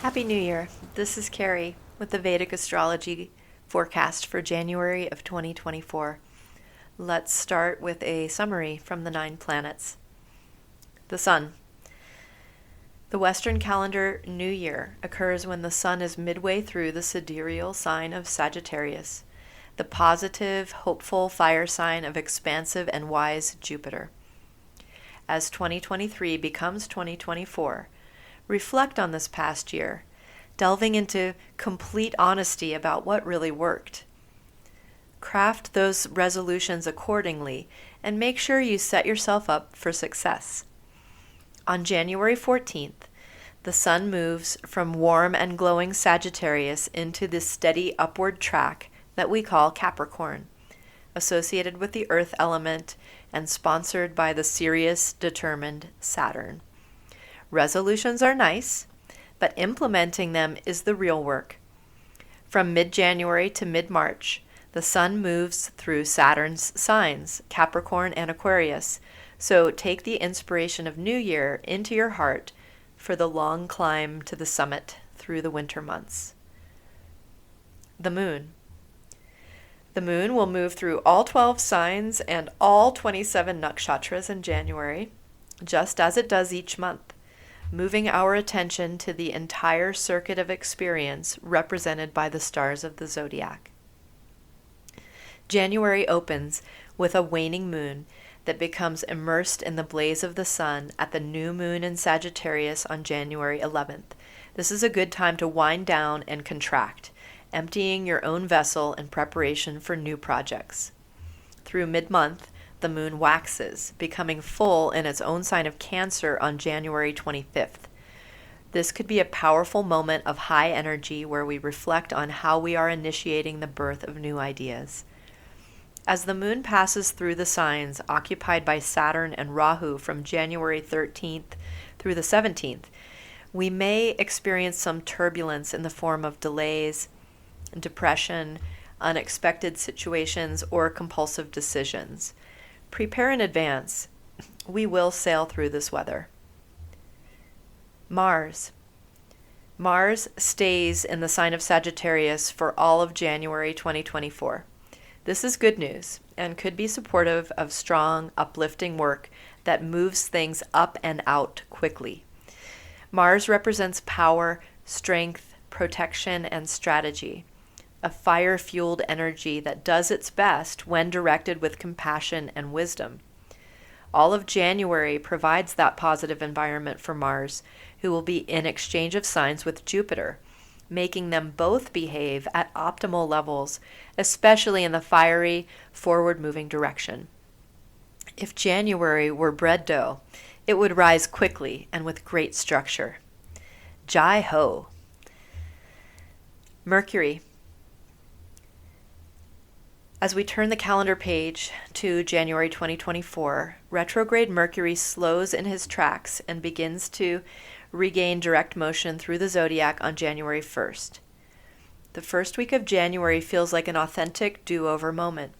Happy New Year. This is Kerry with the Vedic Astrology forecast for January of 2024. Let's start with a summary from the 9 planets. The Sun. The Western calendar New Year occurs when the Sun is midway through the sidereal sign of Sagittarius, the positive, hopeful fire sign of expansive and wise Jupiter. As 2023 becomes 2024, reflect on this past year, delving into complete honesty about what really worked. Craft those resolutions accordingly and make sure you set yourself up for success. On January 14th, the Sun moves from warm and glowing Sagittarius into the steady upward track that we call Capricorn, associated with the earth element and sponsored by the serious, determined Saturn. Resolutions are nice, but implementing them is the real work. From mid-January to mid-March, the Sun moves through Saturn's signs, Capricorn and Aquarius, so take the inspiration of New Year into your heart for the long climb to the summit through the winter months. The Moon. The Moon will move through all 12 signs and all 27 nakshatras in January, just as it does each month, moving our attention to the entire circuit of experience represented by the stars of the zodiac. January opens with a waning moon that becomes immersed in the blaze of the sun at the new moon in Sagittarius on January 11th. This is a good time to wind down and contract, emptying your own vessel in preparation for new projects. Through mid-month, the moon waxes, becoming full in its own sign of Cancer on January 25th. This could be a powerful moment of high energy where we reflect on how we are initiating the birth of new ideas. As the moon passes through the signs occupied by Saturn and Rahu from January 13th through the 17th, we may experience some turbulence in the form of delays, depression, unexpected situations, or compulsive decisions. Prepare in advance. We will sail through this weather. Mars. Mars stays in the sign of Sagittarius for all of January 2024. This is good news and could be supportive of strong, uplifting work that moves things up and out quickly. Mars represents power, strength, protection, and strategy, a fire-fueled energy that does its best when directed with compassion and wisdom. All of January provides that positive environment for Mars, who will be in exchange of signs with Jupiter, making them both behave at optimal levels, especially in the fiery, forward-moving direction. If January were bread dough, it would rise quickly and with great structure. Jai ho! Mercury. As we turn the calendar page to January 2024, retrograde Mercury slows in his tracks and begins to regain direct motion through the zodiac on January 1st. The first week of January feels like an authentic do-over moment,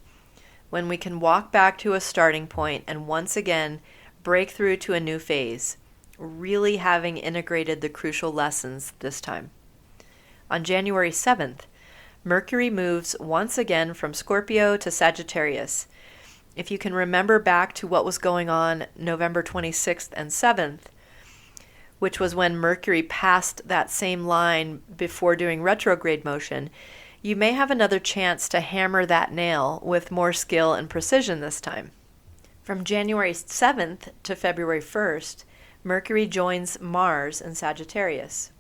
when we can walk back to a starting point and once again break through to a new phase, really having integrated the crucial lessons this time. On January 7th, Mercury moves once again from Scorpio to Sagittarius. If you can remember back to what was going on November 26th and 7th, which was when Mercury passed that same line before doing retrograde motion, you may have another chance to hammer that nail with more skill and precision this time. From January 7th to February 1st, Mercury joins Mars in Sagittarius.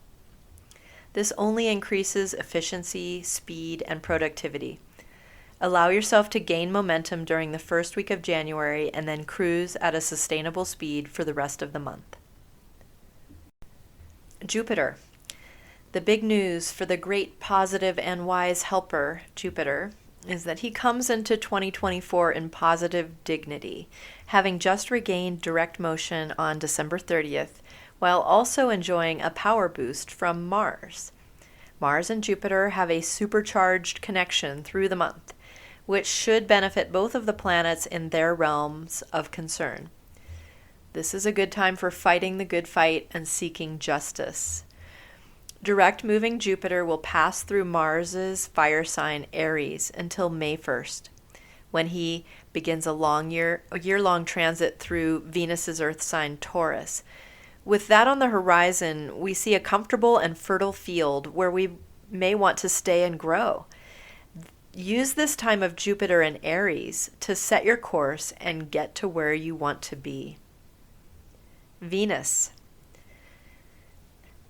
This only increases efficiency, speed, and productivity. Allow yourself to gain momentum during the first week of January and then cruise at a sustainable speed for the rest of the month. Jupiter. The big news for the great positive and wise helper, Jupiter, is that he comes into 2024 in positive dignity, having just regained direct motion on December 30th, while also enjoying a power boost from Mars. Mars and Jupiter have a supercharged connection through the month, which should benefit both of the planets in their realms of concern. This is a good time for fighting the good fight and seeking justice. Direct moving Jupiter will pass through Mars's fire sign Aries until May 1st, when he begins a year-long transit through Venus's earth sign Taurus. With that on the horizon, we see a comfortable and fertile field where we may want to stay and grow. Use this time of Jupiter in Aries to set your course and get to where you want to be. Venus.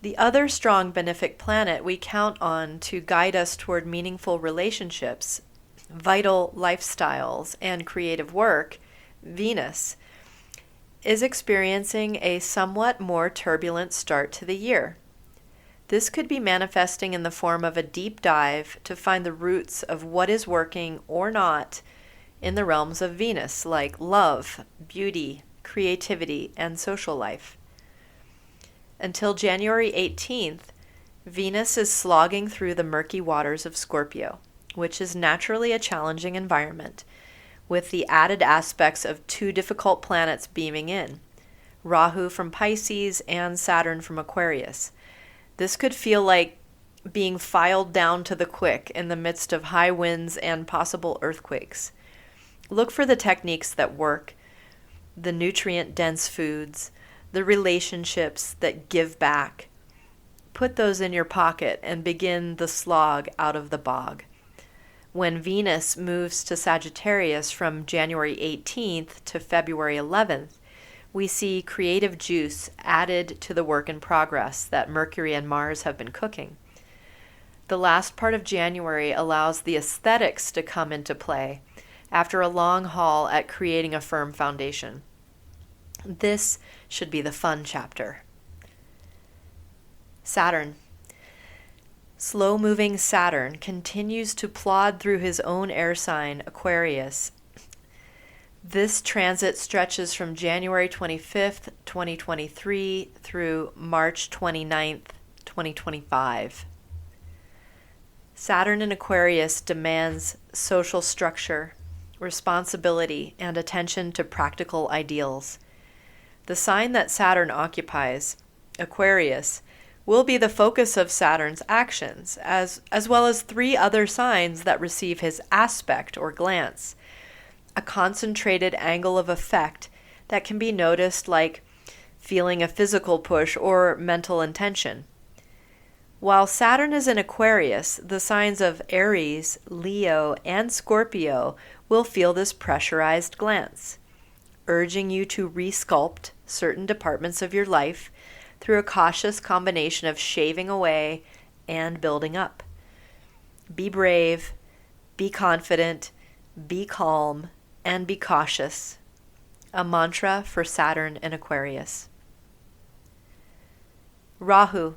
The other strong benefic planet we count on to guide us toward meaningful relationships, vital lifestyles, and creative work, Venus, is experiencing a somewhat more turbulent start to the year. This could be manifesting in the form of a deep dive to find the roots of what is working or not in the realms of Venus, like love, beauty, creativity, and social life. Until January 18th, Venus is slogging through the murky waters of Scorpio, which is naturally a challenging environment, with the added aspects of two difficult planets beaming in, Rahu from Pisces and Saturn from Aquarius. This could feel like being filed down to the quick in the midst of high winds and possible earthquakes. Look for the techniques that work, the nutrient-dense foods, the relationships that give back. Put those in your pocket and begin the slog out of the bog. When Venus moves to Sagittarius from January 18th to February 11th, we see creative juice added to the work in progress that Mercury and Mars have been cooking. The last part of January allows the aesthetics to come into play after a long haul at creating a firm foundation. This should be the fun chapter. Saturn. Slow-moving Saturn continues to plod through his own air sign, Aquarius. This transit stretches from January 25th, 2023 through March 29th, 2025. Saturn in Aquarius demands social structure, responsibility, and attention to practical ideals. The sign that Saturn occupies, Aquarius, will be the focus of Saturn's actions, as well as 3 other signs that receive his aspect or glance, a concentrated angle of effect that can be noticed like feeling a physical push or mental intention. While Saturn is in Aquarius, the signs of Aries, Leo, and Scorpio will feel this pressurized glance, urging you to resculpt certain departments of your life through a cautious combination of shaving away and building up. Be brave, be confident, be calm, and be cautious. A mantra for Saturn in Aquarius. Rahu.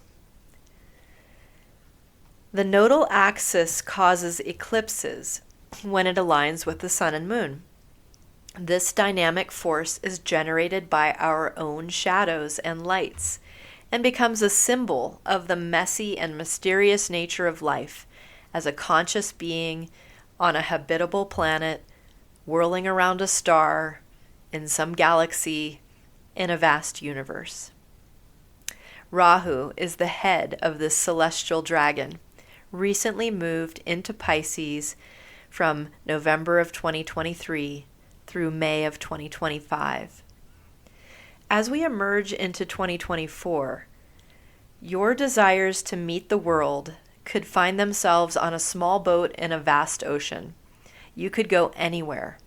The nodal axis causes eclipses when it aligns with the sun and moon. This dynamic force is generated by our own shadows and lights and becomes a symbol of the messy and mysterious nature of life as a conscious being on a habitable planet, whirling around a star, in some galaxy, in a vast universe. Rahu is the head of this celestial dragon, recently moved into Pisces from November of 2023 through May of 2025. As we emerge into 2024, your desires to meet the world could find themselves on a small boat in a vast ocean. You could go anywhere.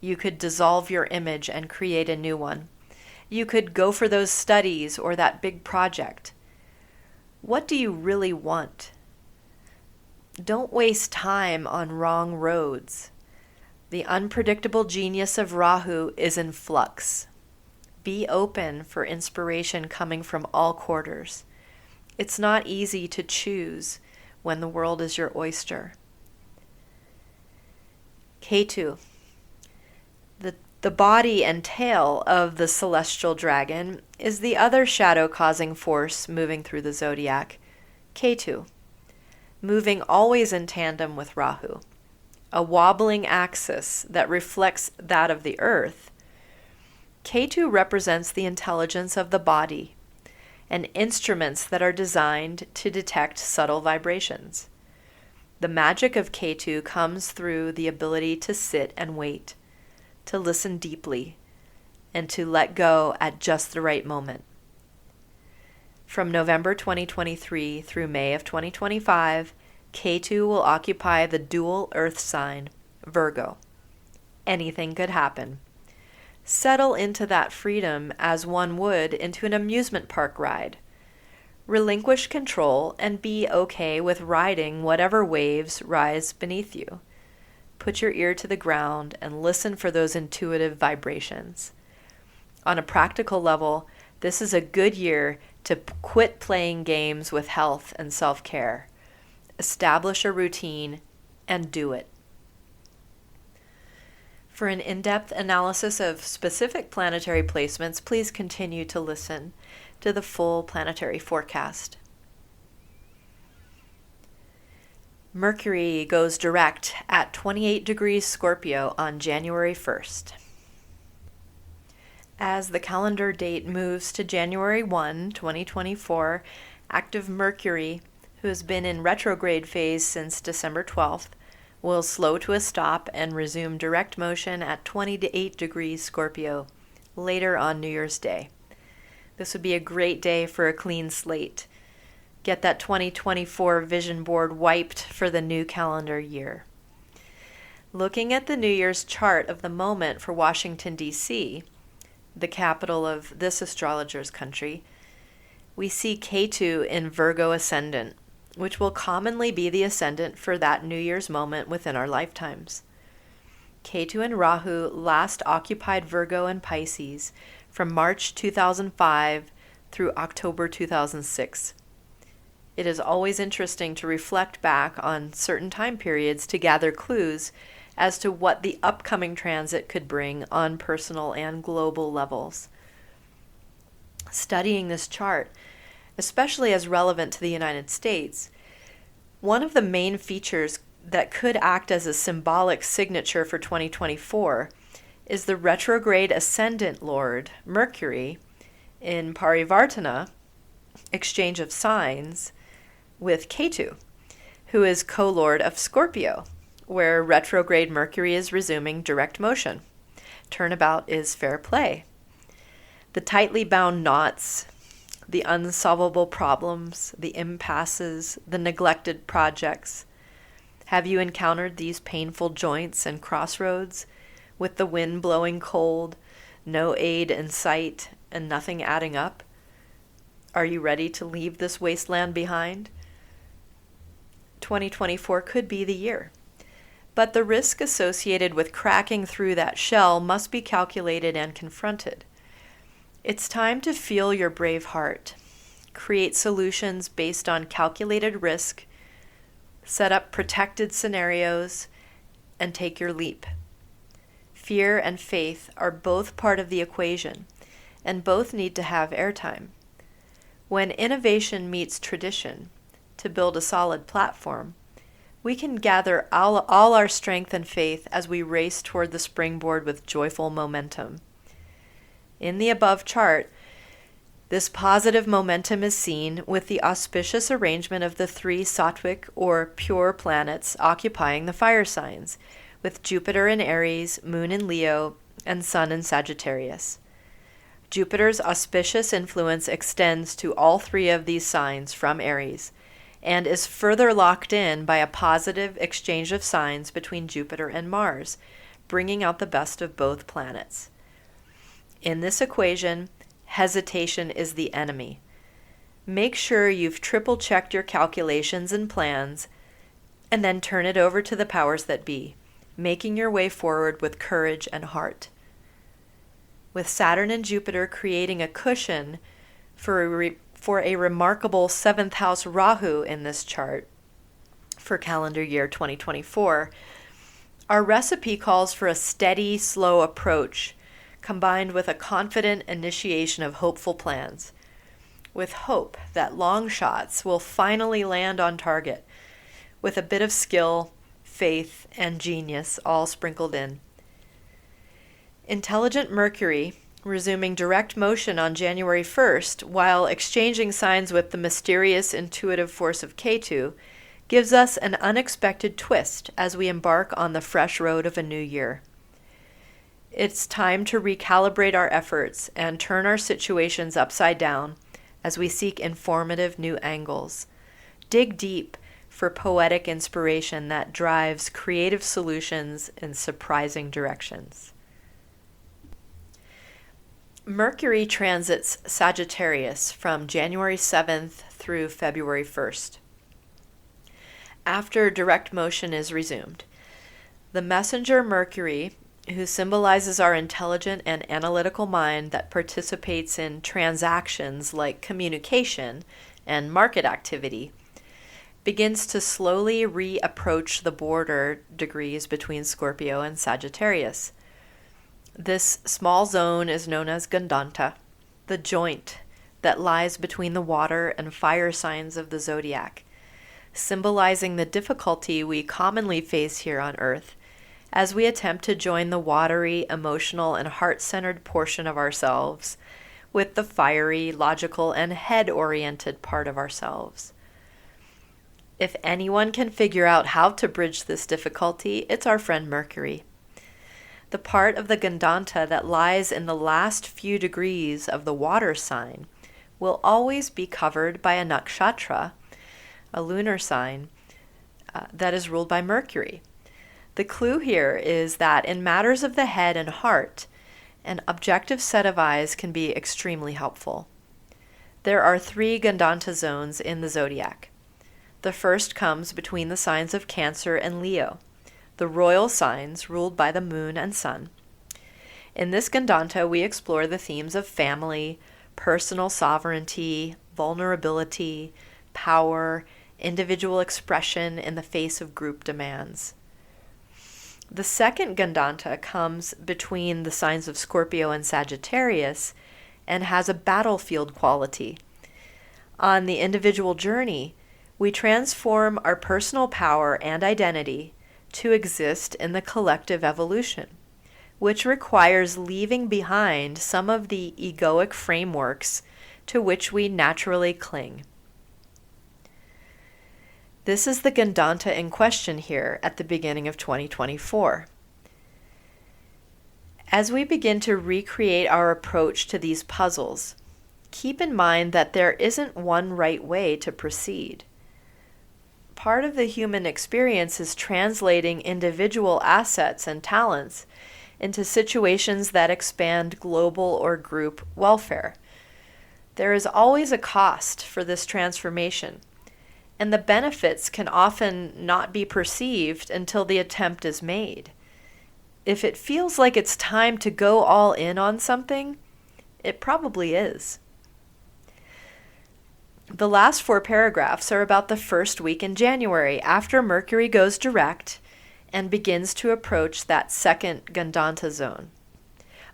You could dissolve your image and create a new one. You could go for those studies or that big project. What do you really want? Don't waste time on wrong roads. The unpredictable genius of Rahu is in flux. Be open for inspiration coming from all quarters. It's not easy to choose when the world is your oyster. Ketu. The body and tail of the celestial dragon is the other shadow-causing force moving through the zodiac, Ketu, moving always in tandem with Rahu, a wobbling axis that reflects that of the earth. Ketu represents the intelligence of the body. and instruments that are designed to detect subtle vibrations. The magic of Ketu comes through the ability to sit and wait, to listen deeply, and to let go at just the right moment. From November 2023 through May of 2025, Ketu will occupy the dual earth sign, Virgo. Anything could happen. Settle into that freedom as one would into an amusement park ride. Relinquish control and be okay with riding whatever waves rise beneath you. Put your ear to the ground and listen for those intuitive vibrations. On a practical level, this is a good year to quit playing games with health and self-care. Establish a routine and do it. For an in-depth analysis of specific planetary placements, please continue to listen to the full planetary forecast. Mercury goes direct at 28 degrees Scorpio on January 1st. As the calendar date moves to January 1, 2024, active Mercury, who has been in retrograde phase since December 12th, will slow to a stop and resume direct motion at 28 degrees Scorpio later on New Year's Day. This would be a great day for a clean slate. Get that 2024 vision board wiped for the new calendar year. Looking at the New Year's chart of the moment for Washington, D.C., the capital of this astrologer's country, we see Ketu in Virgo ascendant, which will commonly be the ascendant for that New Year's moment within our lifetimes. Ketu and Rahu last occupied Virgo and Pisces from March 2005 through October 2006. It is always interesting to reflect back on certain time periods to gather clues as to what the upcoming transit could bring on personal and global levels. Studying this chart, especially as relevant to the United States, one of the main features that could act as a symbolic signature for 2024 is the retrograde ascendant lord, Mercury, in Parivartana, exchange of signs, with Ketu, who is co-lord of Scorpio, where retrograde Mercury is resuming direct motion. Turnabout is fair play. The tightly bound knots, the unsolvable problems, the impasses, the neglected projects. Have you encountered these painful joints and crossroads, with the wind blowing cold, no aid in sight, and nothing adding up? Are you ready to leave this wasteland behind? 2024 could be the year, but the risk associated with cracking through that shell must be calculated and confronted. It's time to feel your brave heart, create solutions based on calculated risk, set up protected scenarios, and take your leap. Fear and faith are both part of the equation, and both need to have airtime. When innovation meets tradition to build a solid platform, we can gather all our strength and faith as we race toward the springboard with joyful momentum. In the above chart, this positive momentum is seen with the auspicious arrangement of the three Sattvic or pure planets occupying the fire signs, with Jupiter in Aries, Moon in Leo, and Sun in Sagittarius. Jupiter's auspicious influence extends to all three of these signs from Aries, and is further locked in by a positive exchange of signs between Jupiter and Mars, bringing out the best of both planets. In this equation, hesitation is the enemy. Make sure you've triple-checked your calculations and plans, and then turn it over to the powers that be, making your way forward with courage and heart. With Saturn and Jupiter creating a cushion for a remarkable 7th house Rahu in this chart for calendar year 2024, our recipe calls for a steady, slow approach combined with a confident initiation of hopeful plans, with hope that long shots will finally land on target, with a bit of skill, faith, and genius all sprinkled in. Intelligent Mercury, resuming direct motion on January 1st while exchanging signs with the mysterious intuitive force of Ketu, gives us an unexpected twist as we embark on the fresh road of a new year. It's time to recalibrate our efforts and turn our situations upside down as we seek informative new angles. Dig deep for poetic inspiration that drives creative solutions in surprising directions. Mercury transits Sagittarius from January 7th through February 1st. After direct motion is resumed, the messenger Mercury, who symbolizes our intelligent and analytical mind that participates in transactions like communication and market activity, begins to slowly reapproach the border degrees between Scorpio and Sagittarius. This small zone is known as Gandanta, the joint that lies between the water and fire signs of the zodiac, symbolizing the difficulty we commonly face here on Earth as we attempt to join the watery, emotional, and heart-centered portion of ourselves with the fiery, logical, and head-oriented part of ourselves. If anyone can figure out how to bridge this difficulty, it's our friend Mercury. The part of the Gandanta that lies in the last few degrees of the water sign will always be covered by a nakshatra, a lunar sign, that is ruled by Mercury. The clue here is that in matters of the head and heart, an objective set of eyes can be extremely helpful. There are 3 Gandanta zones in the zodiac. The first comes between the signs of Cancer and Leo, the royal signs ruled by the moon and sun. In this Gandanta, we explore the themes of family, personal sovereignty, vulnerability, power, individual expression in the face of group demands. The second Gandanta comes between the signs of Scorpio and Sagittarius and has a battlefield quality. On the individual journey, we transform our personal power and identity to exist in the collective evolution, which requires leaving behind some of the egoic frameworks to which we naturally cling. This is the Gandanta in question here at the beginning of 2024. As we begin to recreate our approach to these puzzles, keep in mind that there isn't one right way to proceed. Part of the human experience is translating individual assets and talents into situations that expand global or group welfare. There is always a cost for this transformation, and the benefits can often not be perceived until the attempt is made. If it feels like it's time to go all in on something, it probably is. The last 4 paragraphs are about the first week in January, after Mercury goes direct and begins to approach that second Gandanta zone.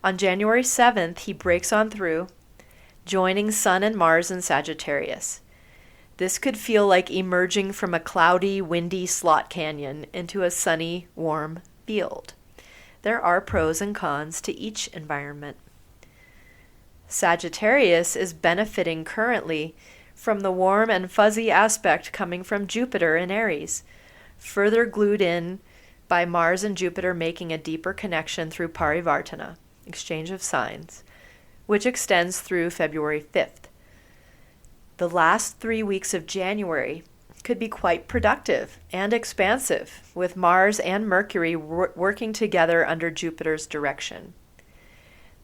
On January 7th, he breaks on through, joining Sun and Mars in Sagittarius. This could feel like emerging from a cloudy, windy slot canyon into a sunny, warm field. There are pros and cons to each environment. Sagittarius is benefiting currently from the warm and fuzzy aspect coming from Jupiter in Aries, further glued in by Mars and Jupiter making a deeper connection through Parivartana, exchange of signs, which extends through February 5th. The last 3 weeks of January could be quite productive and expansive, with Mars and Mercury working together under Jupiter's direction.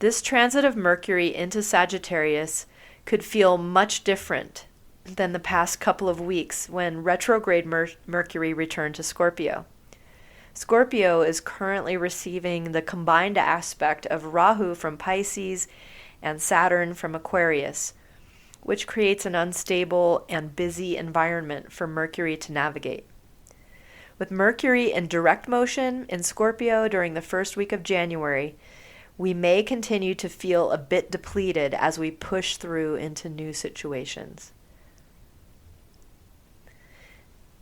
This transit of Mercury into Sagittarius could feel much different than the past couple of weeks when retrograde Mercury returned to Scorpio. Scorpio is currently receiving the combined aspect of Rahu from Pisces and Saturn from Aquarius, which creates an unstable and busy environment for Mercury to navigate. With Mercury in direct motion in Scorpio during the first week of January, we may continue to feel a bit depleted as we push through into new situations.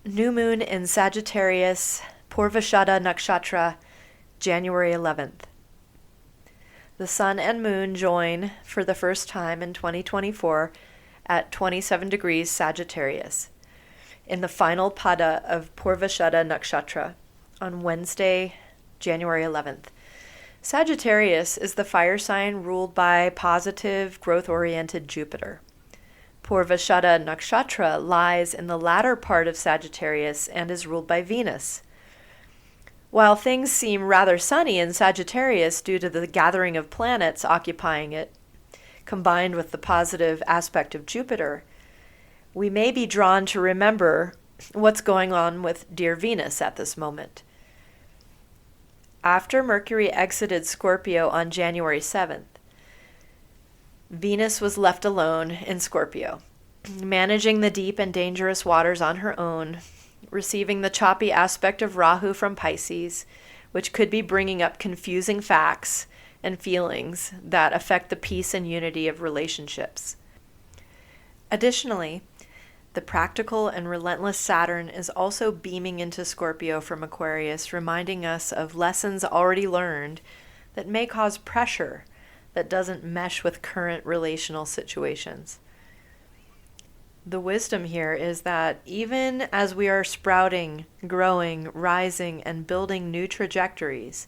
New moon in Sagittarius, Purvashada Nakshatra, January 11th. The Sun and Moon join for the first time in 2024 at 27 degrees Sagittarius in the final pada of Purvashada Nakshatra on Wednesday, January 11th. Sagittarius is the fire sign ruled by positive, growth-oriented Jupiter. Purvashada Nakshatra lies in the latter part of Sagittarius and is ruled by Venus. While things seem rather sunny in Sagittarius due to the gathering of planets occupying it, combined with the positive aspect of Jupiter, we may be drawn to remember what's going on with dear Venus at this moment. After Mercury exited Scorpio on January 7th, Venus was left alone in Scorpio, managing the deep and dangerous waters on her own, receiving the choppy aspect of Rahu from Pisces, which could be bringing up confusing facts and feelings that affect the peace and unity of relationships. Additionally, the practical and relentless Saturn is also beaming into Scorpio from Aquarius, reminding us of lessons already learned that may cause pressure that doesn't mesh with current relational situations. The wisdom here is that even as we are sprouting, growing, rising, and building new trajectories,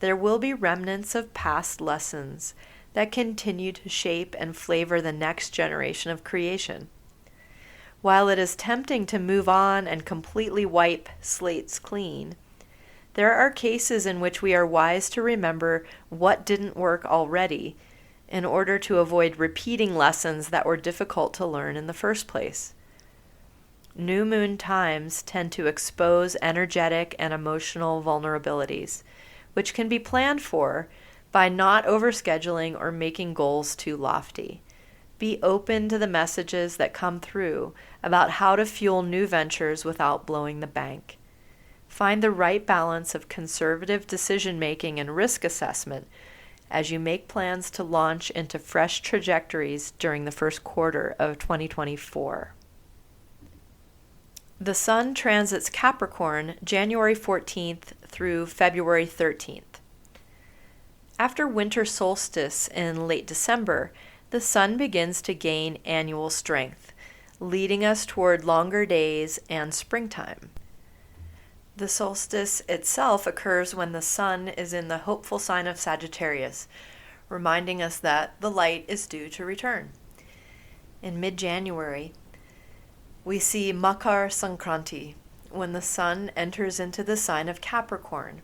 there will be remnants of past lessons that continue to shape and flavor the next generation of creation. While it is tempting to move on and completely wipe slates clean, there are cases in which we are wise to remember what didn't work already in order to avoid repeating lessons that were difficult to learn in the first place. New moon times tend to expose energetic and emotional vulnerabilities, which can be planned for by not overscheduling or making goals too lofty. Be open to the messages that come through about how to fuel new ventures without blowing the bank. Find the right balance of conservative decision-making and risk assessment as you make plans to launch into fresh trajectories during the first quarter of 2024. The Sun transits Capricorn January 14th through February 13th. After winter solstice in late December, the Sun begins to gain annual strength, leading us toward longer days and springtime. The solstice itself occurs when the Sun is in the hopeful sign of Sagittarius, reminding us that the light is due to return. In mid-January, we see Makar Sankranti, when the Sun enters into the sign of Capricorn,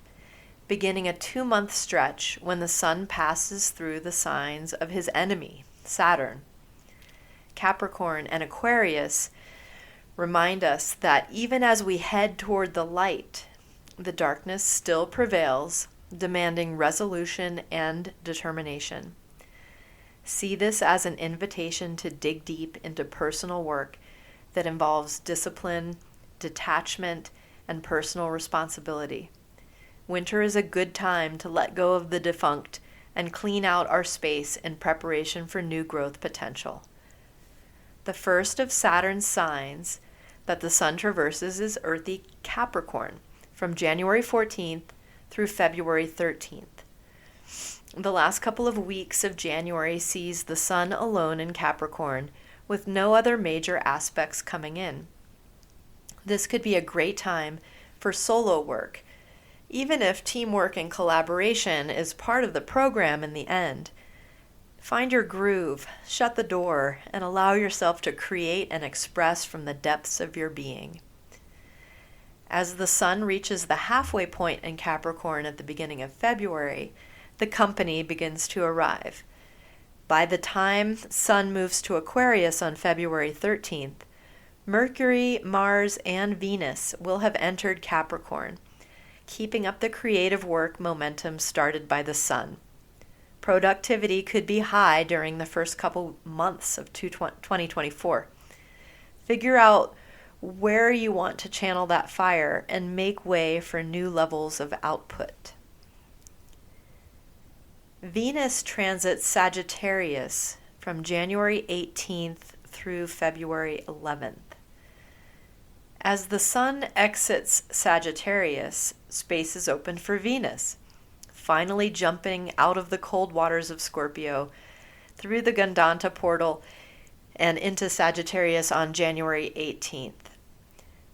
beginning a 2-month stretch when the Sun passes through the signs of his enemy, Saturn. Capricorn and Aquarius remind us that even as we head toward the light, the darkness still prevails, demanding resolution and determination. See this as an invitation to dig deep into personal work that involves discipline, detachment, and personal responsibility. Winter is a good time to let go of the defunct and clean out our space in preparation for new growth potential. The first of Saturn's signs that the Sun traverses is earthy Capricorn from January 14th through February 13th. The last couple of weeks of January sees the Sun alone in Capricorn with no other major aspects coming in. This could be a great time for solo work, even if teamwork and collaboration is part of the program in the end. Find your groove, shut the door, and allow yourself to create and express from the depths of your being. As the Sun reaches the halfway point in Capricorn at the beginning of February, the company begins to arrive. By the time Sun moves to Aquarius on February 13th, Mercury, Mars, and Venus will have entered Capricorn, keeping up the creative work momentum started by the Sun. Productivity could be high during the first couple months of 2024. Figure out where you want to channel that fire and make way for new levels of output. Venus transits Sagittarius from January 18th through February 11th. As the Sun exits Sagittarius, space is open for Venus, finally jumping out of the cold waters of Scorpio through the Gandanta portal and into Sagittarius on January 18th.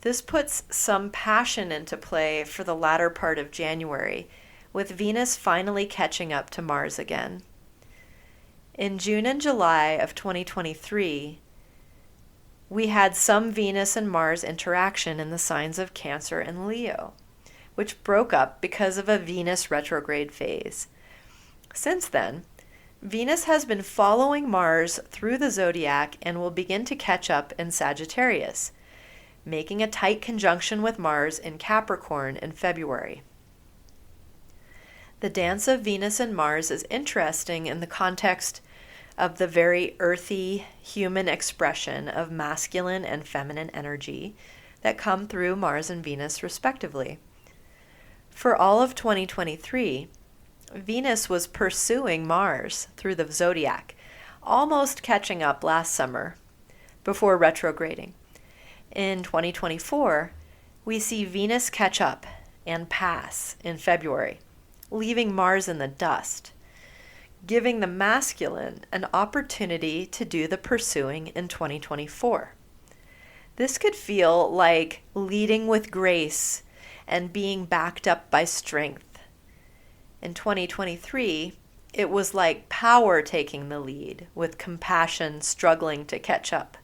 This puts some passion into play for the latter part of January, with Venus finally catching up to Mars again. In June and July of 2023, we had some Venus and Mars interaction in the signs of Cancer and Leo, which broke up because of a Venus retrograde phase. Since then, Venus has been following Mars through the zodiac and will begin to catch up in Sagittarius, making a tight conjunction with Mars in Capricorn in February. The dance of Venus and Mars is interesting in the context of the very earthy human expression of masculine and feminine energy that come through Mars and Venus respectively. For all of 2023, Venus was pursuing Mars through the zodiac, almost catching up last summer before retrograding. In 2024, we see Venus catch up and pass in February, leaving Mars in the dust, giving the masculine an opportunity to do the pursuing in 2024. This could feel like leading with grace and being backed up by strength. In 2023, it was like power taking the lead, with compassion struggling to catch up.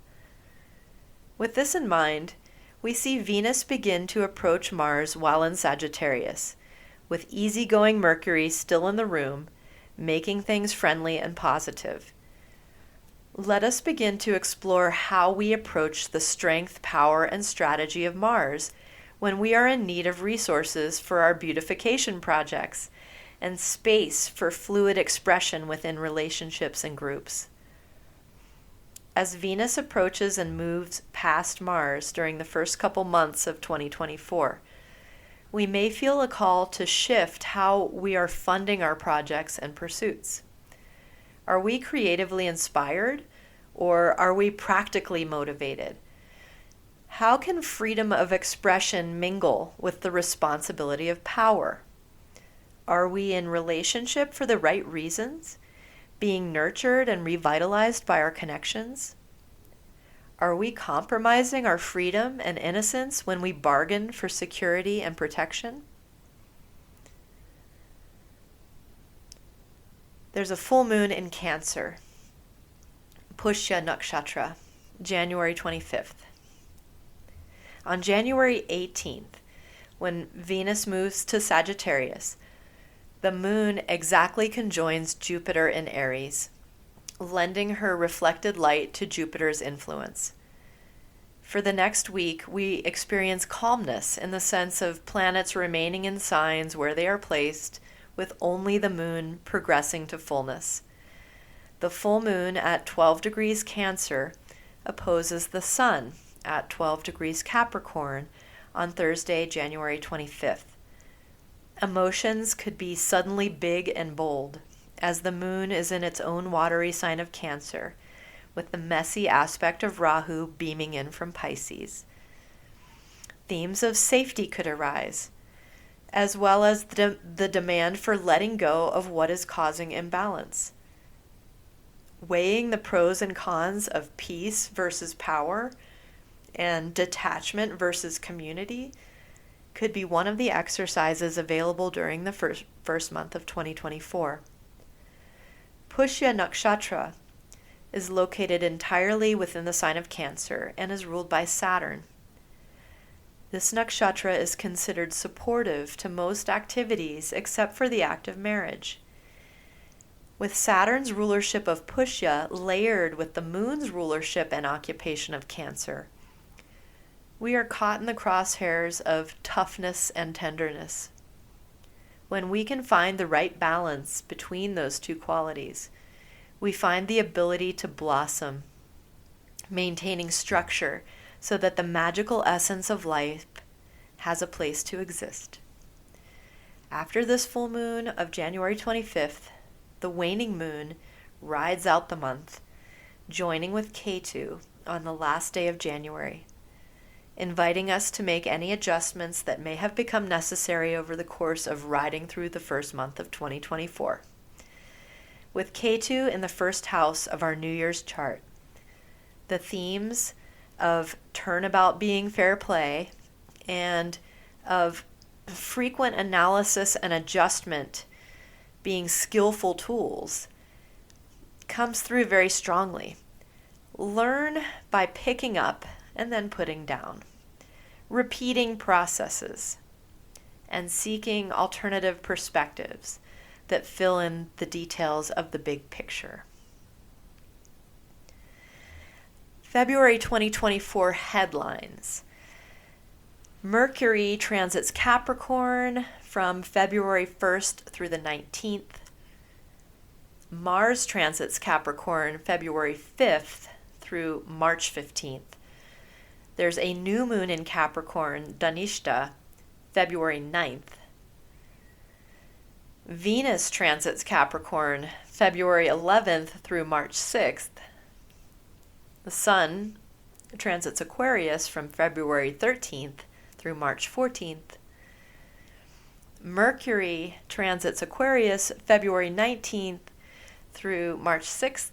With this in mind, we see Venus begin to approach Mars while in Sagittarius, with easygoing Mercury still in the room, making things friendly and positive. Let us begin to explore how we approach the strength, power, and strategy of Mars when we are in need of resources for our beautification projects and space for fluid expression within relationships and groups. As Venus approaches and moves past Mars during the first couple months of 2024, we may feel a call to shift how we are funding our projects and pursuits. Are we creatively inspired, or are we practically motivated? How can freedom of expression mingle with the responsibility of power? Are we in relationship for the right reasons, being nurtured and revitalized by our connections? Are we compromising our freedom and innocence when we bargain for security and protection? There's a full moon in Cancer, Pushya Nakshatra, January 25th. On January 18th, when Venus moves to Sagittarius, the moon exactly conjoins Jupiter in Aries, lending her reflected light to Jupiter's influence. For the next week, we experience calmness in the sense of planets remaining in signs where they are placed, with only the moon progressing to fullness. The full moon at 12 degrees Cancer opposes the sun at 12 degrees Capricorn on Thursday, January 25th. Emotions could be suddenly big and bold, as the moon is in its own watery sign of Cancer, with the messy aspect of Rahu beaming in from Pisces. Themes of safety could arise, as well as the demand for letting go of what is causing imbalance. Weighing the pros and cons of peace versus power and detachment versus community could be one of the exercises available during the first month of 2024. Pushya Nakshatra is located entirely within the sign of Cancer and is ruled by Saturn. This nakshatra is considered supportive to most activities except for the act of marriage. With Saturn's rulership of Pushya layered with the moon's rulership and occupation of Cancer, we are caught in the crosshairs of toughness and tenderness. When we can find the right balance between those two qualities, we find the ability to blossom, maintaining structure so that the magical essence of life has a place to exist. After this full moon of January 25th, the waning moon rides out the month, joining with Ketu on the last day of January. inviting us to make any adjustments that may have become necessary over the course of riding through the first month of 2024. With Ketu in the first house of our New Year's chart, the themes of turnabout being fair play and of frequent analysis and adjustment being skillful tools comes through very strongly. Learn by picking up and then putting down, repeating processes, and seeking alternative perspectives that fill in the details of the big picture. February 2024 headlines. Mercury transits Capricorn from February 1st through the 19th. Mars transits Capricorn February 5th through March 15th. There's a new moon in Capricorn, Dhanishta, February 9th. Venus transits Capricorn February 11th through March 6th. The Sun transits Aquarius from February 13th through March 14th. Mercury transits Aquarius February 19th through March 6th.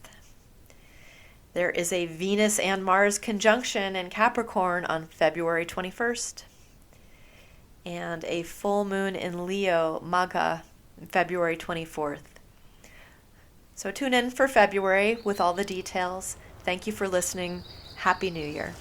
There is a Venus and Mars conjunction in Capricorn on February 21st. And a full moon in Leo, Magha, February 24th. So tune in for February with all the details. Thank you for listening. Happy New Year.